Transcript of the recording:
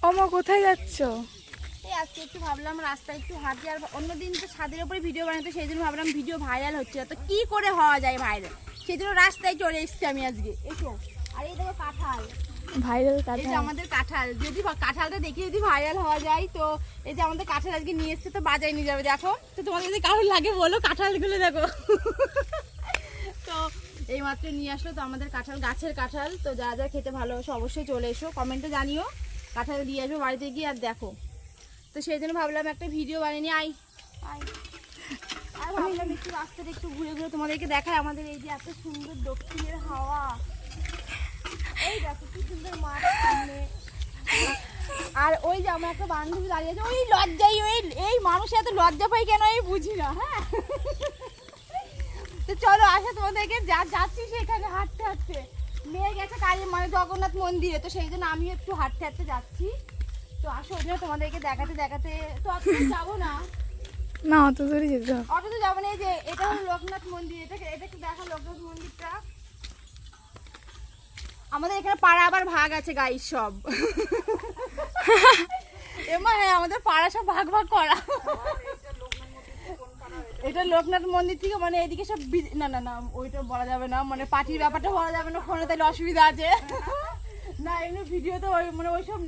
ওমা কোথায় যাচ্ছ? এই আজকে একটু ভাবলাম রাস্তায় একটু হাঁটি, আর অন্যদিন তো ছাদের উপরে ভিডিও বানাতে, সেই জন্য ভাবলাম ভিডিও ভাইরাল হচ্ছে তো কি করে হওয়া যায় ভাইরাল, সেই জন্য রাস্তায় চলে এসেছি আমি আজকে। এসো, আর এই দেখো কাঁঠাল, ভাইরাল এই যে কাঁঠাল। আমাদের কাঁঠাল, যদি কাঁঠালটা দেখি যদি ভাইরাল হওয়া যায় তো এই যে আমাদের কাঁঠাল আজকে নিয়ে এসছে, তো বাজারে নিয়ে যাবে। দেখো তো তোমাদের যদি কারোর লাগে বলো, কাঁঠালগুলো দেখো। তো এই মাত্র নিয়ে আসলো তো আমাদের কাঁঠাল, গাছের কাঁঠাল। তো যারা যারা খেতে ভালোবাসো অবশ্যই চলে এসো, কমেন্টে জানিও, কাঁঠাল দিয়ে আসবো বাড়িতে গিয়ে। আর দেখো তো সেই জন্য ভাবলাম একটা ভিডিও বানিয়ে নিই। আর ভাবলাম একটু রাস্তাটা একটু ঘুরে ঘুরে তোমাদেরকে দেখায়, আমাদের এই যে এত সুন্দর দক্ষিণের হাওয়া। এই দেখো কি সুন্দর মাঠ সামনে, আর ওই যে আমার একটা বান্ধবী দাঁড়িয়ে আছে, ওই লজ্জাই, এই মানুষের এত লজ্জা পাই কেন এই বুঝি না। হ্যাঁ, তো চলো আসো তোমাদেরকে যাচ্ছি সেখানে হাঁটতে হাঁটতে। মেয়ে গেছে কালী মানে জগন্নাথ মন্দিরে, তো সেই জন্য আমি একটু হাঁটতে হাঁটতে যাচ্ছি। তো আসো ওই জন্য তোমাদেরকে দেখাতে দেখাতে, তো অত যাবো না, না অত দূরে যেতে হবে। অত তো যাবো না। এই যে এটা হলো লোকনাথ মন্দির, এটা একটু দেখো লোকনাথ মন্দিরটা। আমাদের এখানে পাড়া আবার ভাগ আছে গাই সব। এমা হ্যাঁ, আমাদের পাড়া সব ভাগ ভাগ করা। এটা লোকনাথ মন্দির থেকে মানে এদিকে সব না না না ওইটা বলা যাবে না, মানে পার্টির ব্যাপারটা বলা যাবে না ফোনে, তাহলে অসুবিধা আছে। না এমনি ভিডিও তো ওই মানে ওইসব